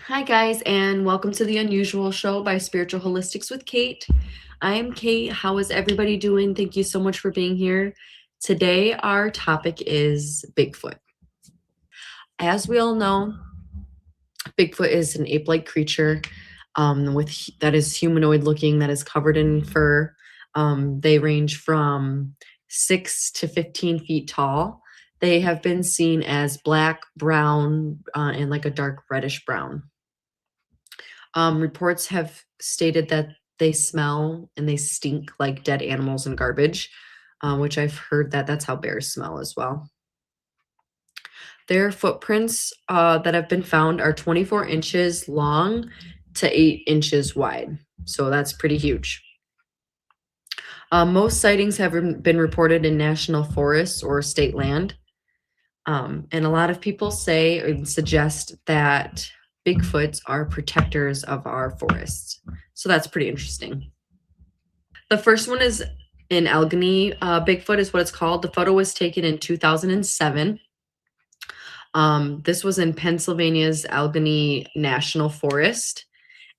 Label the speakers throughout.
Speaker 1: Hi, guys, and welcome to the Unusual Show by Spiritual Holistics with Kate. I am Kate. How is everybody doing? Thank you so much for being here. Today, our topic is Bigfoot. As we all know, Bigfoot is an ape-like creature that is humanoid looking, that is covered in fur. They range from 6 to 15 feet tall. They have been seen as black, brown, and like a dark reddish brown. Reports have stated that they smell and they stink like dead animals and garbage, which I've heard that that's how bears smell as well. Their footprints that have been found are 24 inches long to 8 inches wide. So that's pretty huge. Most sightings have been reported in national forests or state land. And a lot of people say or suggest that Bigfoots are protectors of our forests. So that's pretty interesting. The first one is in Allegheny. Bigfoot is what it's called. The photo was taken in 2007. This was in Pennsylvania's Allegheny National Forest,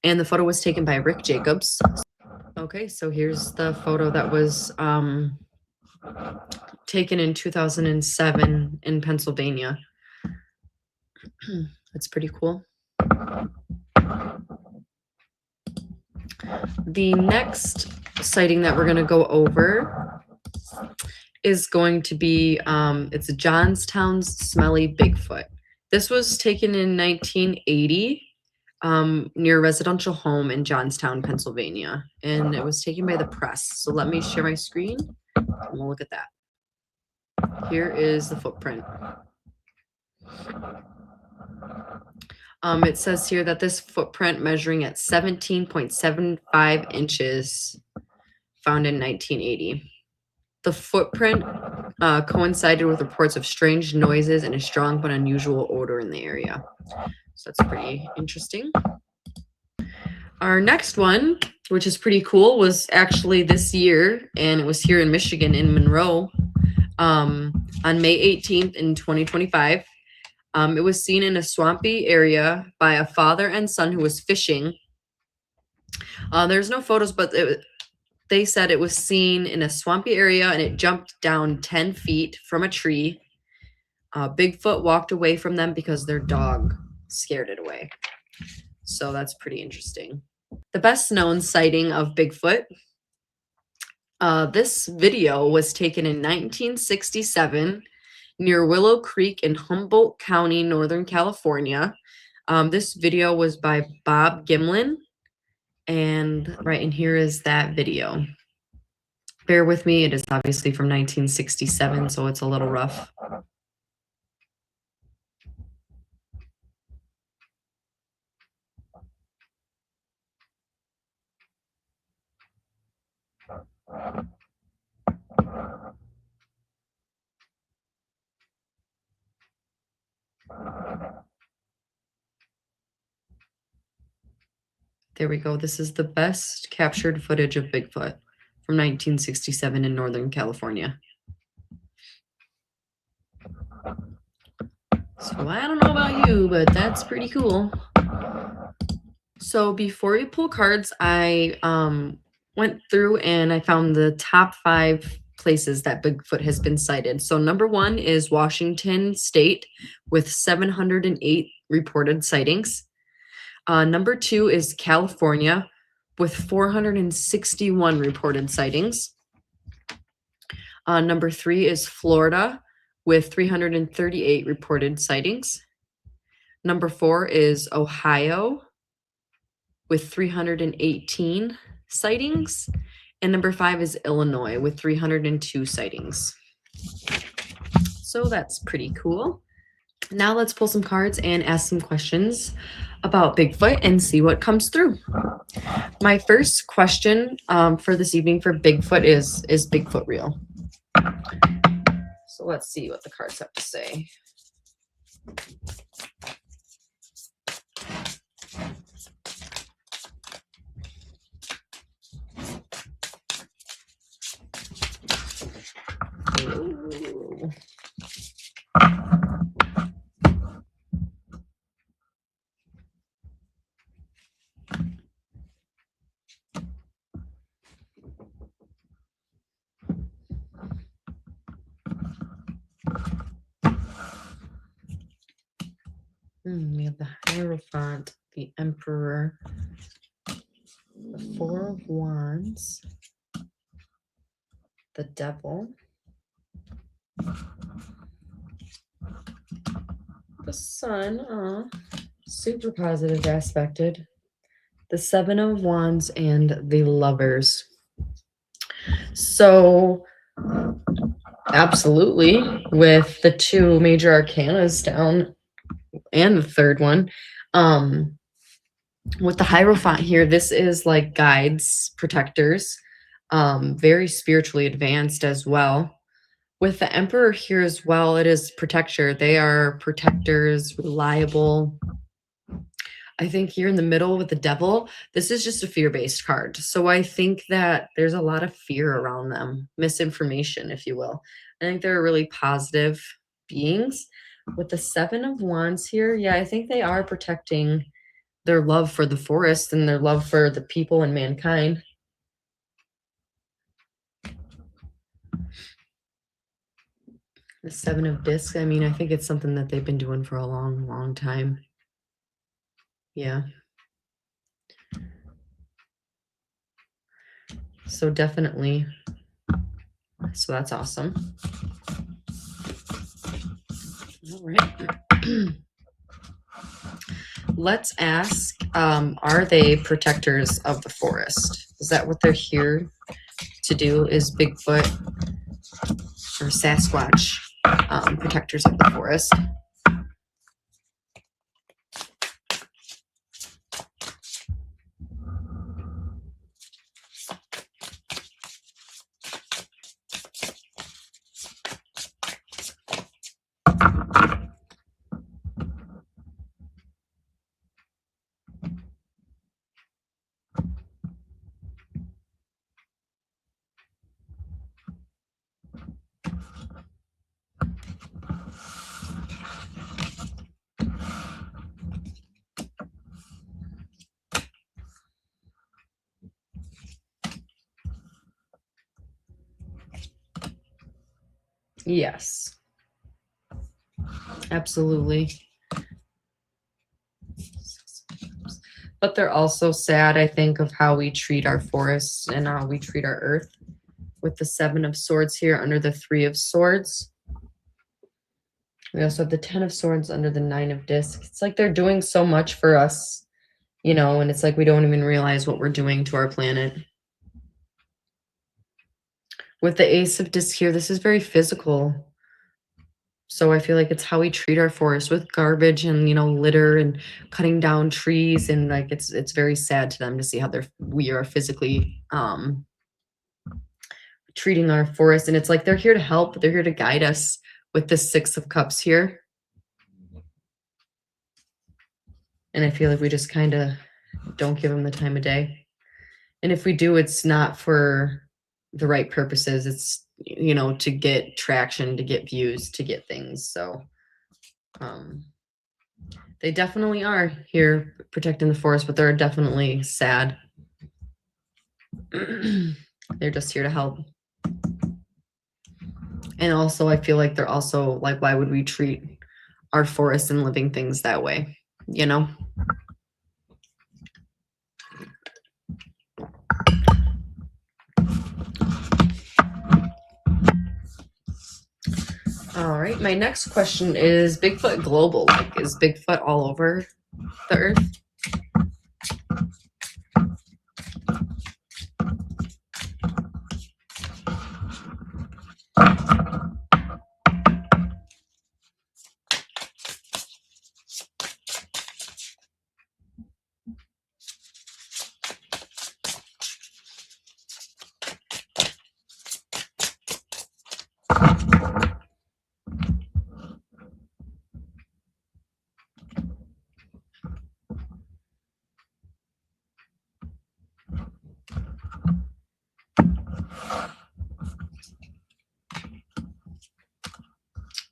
Speaker 1: and the photo was taken by Rick Jacobs. Okay, so here's the photo that was taken in 2007 in Pennsylvania. That's pretty cool. The next sighting that we're going to go over is going to be it's Johnstown's Smelly Bigfoot. This was taken in 1980 near a residential home in Johnstown, Pennsylvania, and it was taken by the press. So let me share my screen and we'll look at that. Here is the footprint. It says here that this footprint measuring at 17.75 inches found in 1980. The footprint coincided with reports of strange noises and a strong but unusual odor in the area. So that's pretty interesting. Our next one, which is pretty cool, was actually this year, and it was here in Michigan in Monroe on May 18th in 2025. It was seen in a swampy area by a father and son who was fishing. There's no photos, but they said it was seen in a swampy area and it jumped down 10 feet from a tree. Bigfoot walked away from them because their dog scared it away. So that's pretty interesting. The best known sighting of Bigfoot. This video was taken in 1967 near Willow Creek in Humboldt County, Northern California. This video was by Bob Gimlin, and right in here is that video. Bear with me, it is obviously from 1967, so it's a little rough. There we go. This is the best captured footage of Bigfoot from 1967 in Northern California. So I don't know about you, but that's pretty cool. So before you pull cards, I went through and I found the top 5 places that Bigfoot has been sighted. So number 1 is Washington State with 708 reported sightings. Number 2 is California with 461 reported sightings. Number 3 is Florida with 338 reported sightings. Number 4 is Ohio with 318 sightings. And number 5 is Illinois with 302 sightings. So that's pretty cool. Now let's pull some cards and ask some questions about Bigfoot and see what comes through. My first question for this evening for Bigfoot is Bigfoot real? So let's see what the cards have to say. Ooh. We have the Hierophant, the Emperor, the Four of Wands, the Devil, the Sun, super positive aspected, the Seven of Wands, and the Lovers. So, absolutely, with the two major arcanas down and the third one, with the Hierophant here, this is like guides, protectors, very spiritually advanced as well. With the Emperor here as well, it is protector. They are protectors, reliable. I think here in the middle with the Devil, this is just a fear-based card. So I think that there's a lot of fear around them, misinformation, if you will. I think they're really positive beings. With the Seven of Wands here, yeah, I think they are protecting their love for the forest and their love for the people and mankind. The Seven of Discs, I mean, I think it's something that they've been doing for a long, long time. Yeah. So definitely. So that's awesome. All right. Let's ask, are they protectors of the forest? Is that what they're here to do? Is Bigfoot or Sasquatch protectors of the forest? Yes. Absolutely. But they're also sad, I think, of how we treat our forests and how we treat our earth. With the Seven of Swords here under the Three of Swords. We also have the Ten of Swords under the Nine of Discs. It's like they're doing so much for us, you know, and it's like we don't even realize what we're doing to our planet. With the Ace of Discs here, this is very physical. So I feel like it's how we treat our forest with garbage and, you know, litter and cutting down trees, and like it's very sad to them to see how we are physically treating our forest. And it's like they're here to help, they're here to guide us with the Six of Cups here. And I feel like we just kind of don't give them the time of day. And if we do, it's not for the right purposes. It's, you know, to get traction, to get views, to get things. So they definitely are here protecting the forest, but they're definitely sad. They're just here to help. And also, I feel like they're also like, why would we treat our forests and living things that way? You know? All right, my next question is Bigfoot global? Like, is Bigfoot all over the earth?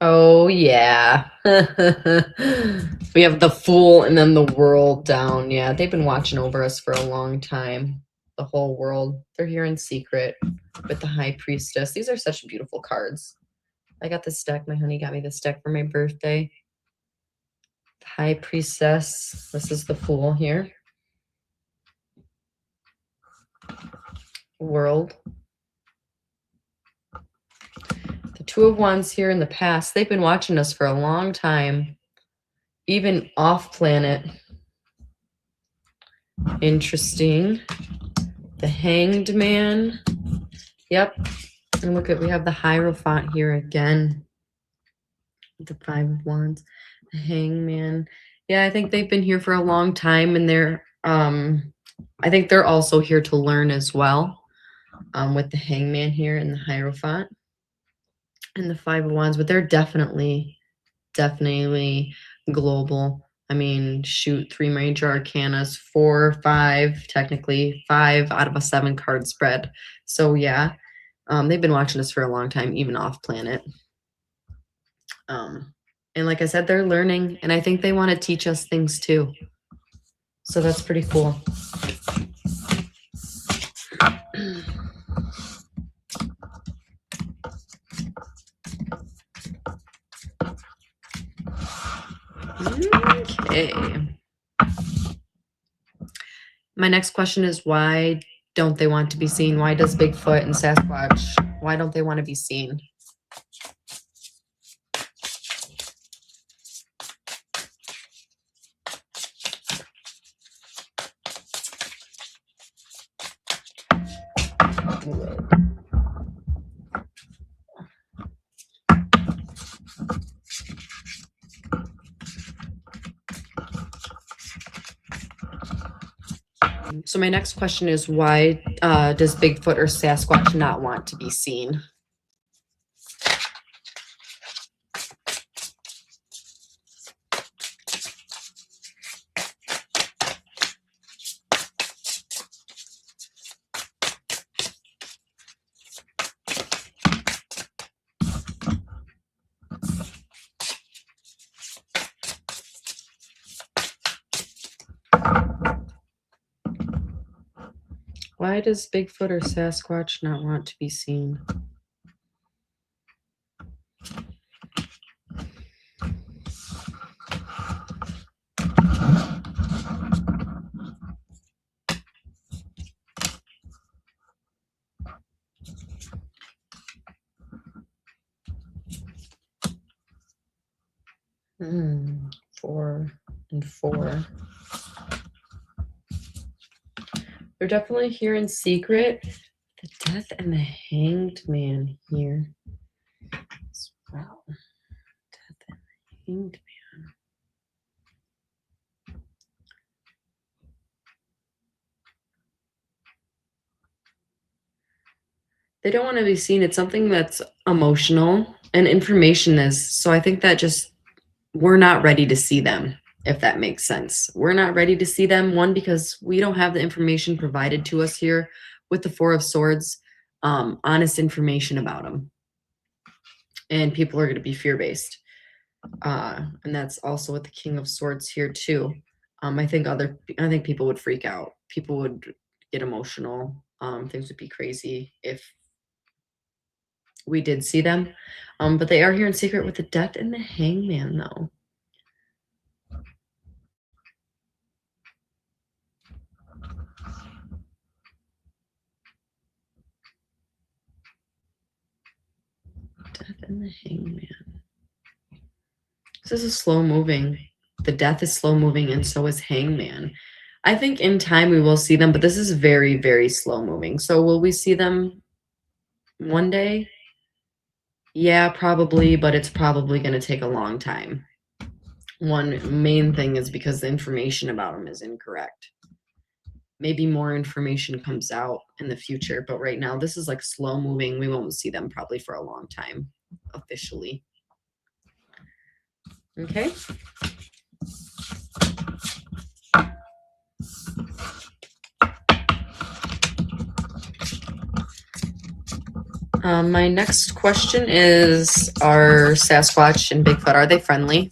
Speaker 1: Oh, yeah. We have the Fool and then the World down. Yeah, they've been watching over us for a long time. The whole world. They're here in secret with the High Priestess. These are such beautiful cards. I got this deck. My honey got me this deck for my birthday. High priestess. This is the fool here. World. The Two of Wands here in the past. They've been watching us for a long time. Even off planet. Interesting. The Hanged Man. Yep. And look at, we have the Hierophant here again. The Five of Wands. The Hangman. Yeah, I think they've been here for a long time, and they're I think they're also here to learn as well. With the Hangman here and the Hierophant and the Five of Wands, but they're definitely global. I mean, shoot, 3 major arcanas, 4, 5, technically 5 out of a 7 card spread. So yeah, they've been watching us for a long time, even off planet. And like I said, they're learning, and I think they want to teach us things too. So that's pretty cool. Okay. My next question is, why don't they want to be seen? Why does Bigfoot and Sasquatch, why don't they want to be seen? So my next question is, why does Bigfoot or Sasquatch not want to be seen? Why does Bigfoot or Sasquatch not want to be seen? Hmm, 4 and 4. They're definitely here in secret. The Death and the Hanged Man here as well. Death and the Hanged Man. They don't want to be seen. It's something that's emotional, and information is. So I think that just, we're not ready to see them, if that makes sense. We're not ready to see them, one, because we don't have the information provided to us here with the Four of Swords, honest information about them. And people are going to be fear-based. And that's also with the King of Swords here too. I think people would freak out. People would get emotional. Things would be crazy if we did see them. But they are here in secret with the Death and the Hangman, though. Death and the Hangman. This is slow moving. The Death is slow moving, and so is Hangman. I think in time we will see them, but this is very, very slow moving. So will we see them one day? Yeah, probably, but it's probably going to take a long time. One main thing is because the information about them is incorrect. Maybe more information comes out in the future, but right now this is like slow moving. We won't see them probably for a long time officially. Okay. My next question is, are Sasquatch and Bigfoot, are they friendly?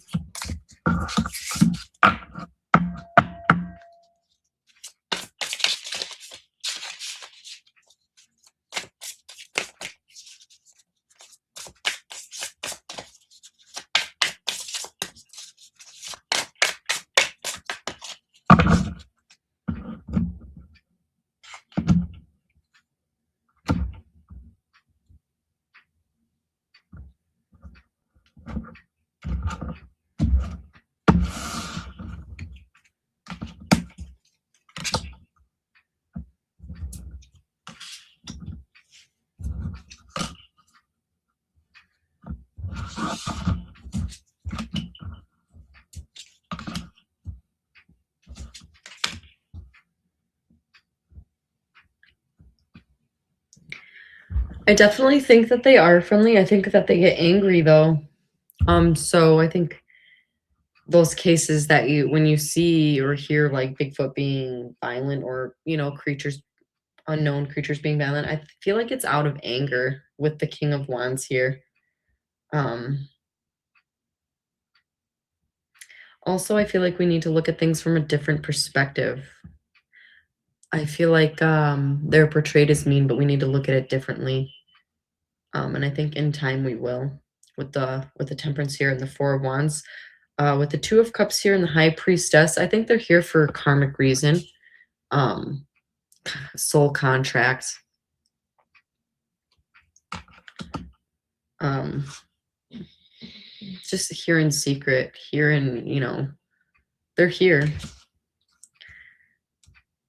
Speaker 1: I definitely think that they are friendly. I think that they get angry though. So I think those cases that you when you see or hear like Bigfoot being violent or, creatures unknown creatures being violent, I feel like it's out of anger with the King of Wands here. Um Also, I feel like we need to look at things from a different perspective. I feel like they're portrayed as mean, but we need to look at it differently. And I think in time we will with the Temperance here and the Four of Wands. With the Two of Cups here and the High Priestess, I think they're here for a karmic reason. Um, Soul contracts. Um, just here in secret, here in, they're here.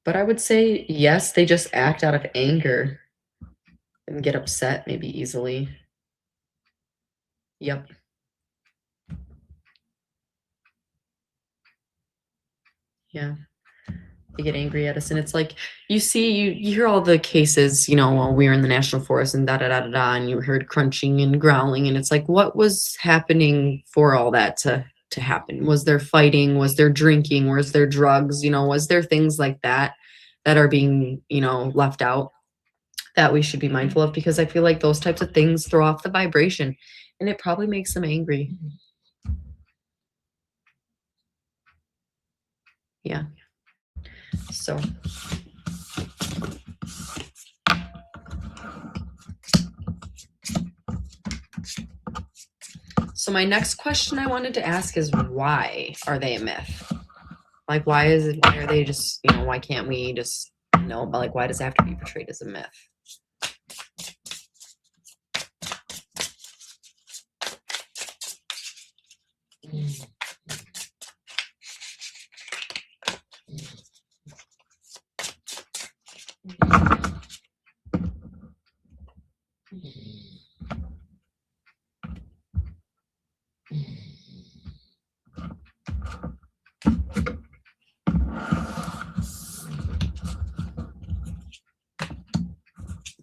Speaker 1: But I would say yes, they just act out of anger and get upset maybe easily. Yep. Yeah. They get angry at us, and it's like you hear all the cases, while we were in the national forest and da da da da da, and you heard crunching and growling, and it's like, what was happening for all that to happen? Was there fighting? Was there drinking? Was there drugs? Was there things like that that are being left out that we should be mindful of? Because I feel like those types of things throw off the vibration, and it probably makes them angry. Yeah. So So my next question I wanted to ask is, why are they a myth? Like, why are they just, why can't we just know, but like, why does it have to be portrayed as a myth?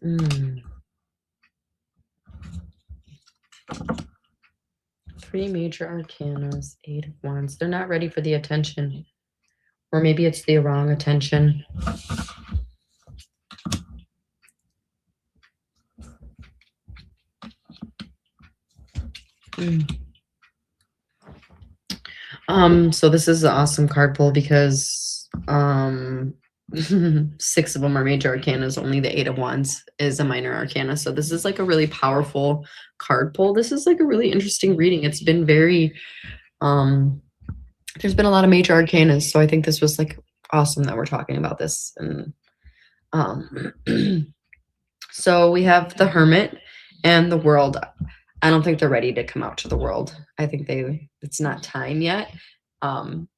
Speaker 1: Mm. Three major arcanas, Eight of Wands. They're not ready for the attention. Or maybe it's the wrong attention. So this is an awesome card pull because 6 of them are major arcanas. Only the Eight of Wands is a minor arcana. So this is like a really powerful card pull. This is like a really interesting reading. It's been very there's been a lot of major arcanas, so I think this was like awesome that we're talking about this. And so we have the Hermit and the World. I don't think they're ready to come out to the world. I think it's not time yet. Not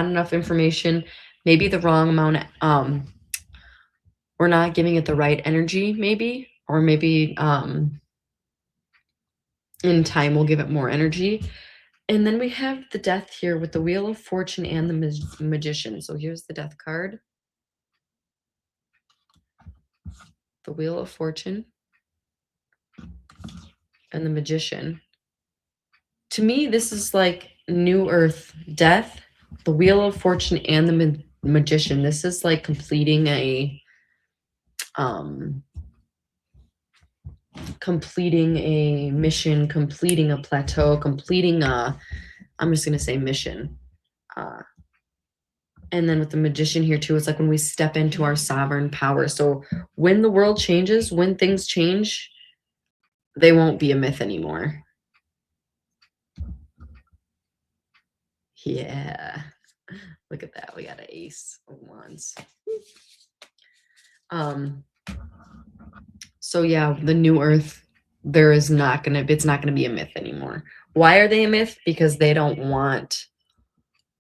Speaker 1: enough information, maybe the wrong amount. We're not giving it the right energy, maybe, or maybe in time we'll give it more energy. And then we have the Death here with the Wheel of Fortune and the Magician. So here's the Death card. The Wheel of Fortune and the Magician. To me, this is like New Earth, Death, the Wheel of Fortune, and the Magician. This is like completing a mission, completing a plateau, completing I'm just going to say mission. And then with the Magician here too, it's like when we step into our sovereign power. So when the world changes, when things change, they won't be a myth anymore. Yeah. Look at that. We got an Ace of Wands. So yeah, the New Earth, it's not gonna be a myth anymore. Why are they a myth? Because they don't want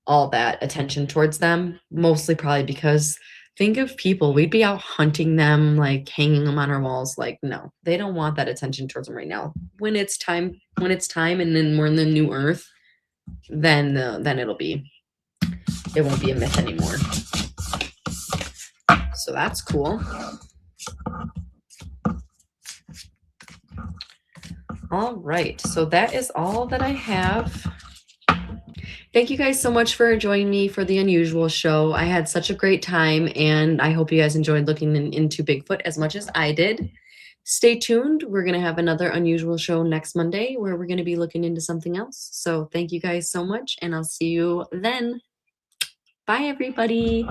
Speaker 1: all that attention towards them. Mostly probably because think of people, we'd be out hunting them, like hanging them on our walls. Like, no, they don't want that attention towards them right now. When it's time, and then we're in the New Earth, then it won't be a myth anymore. So that's cool. All right, so that is all that I have. Thank you guys so much for joining me for the Unusual Show. I had such a great time, and I hope you guys enjoyed looking into Bigfoot as much as I did. Stay tuned. We're going to have another Unusual Show next Monday where we're going to be looking into something else. So thank you guys so much, and I'll see you then. Bye, everybody.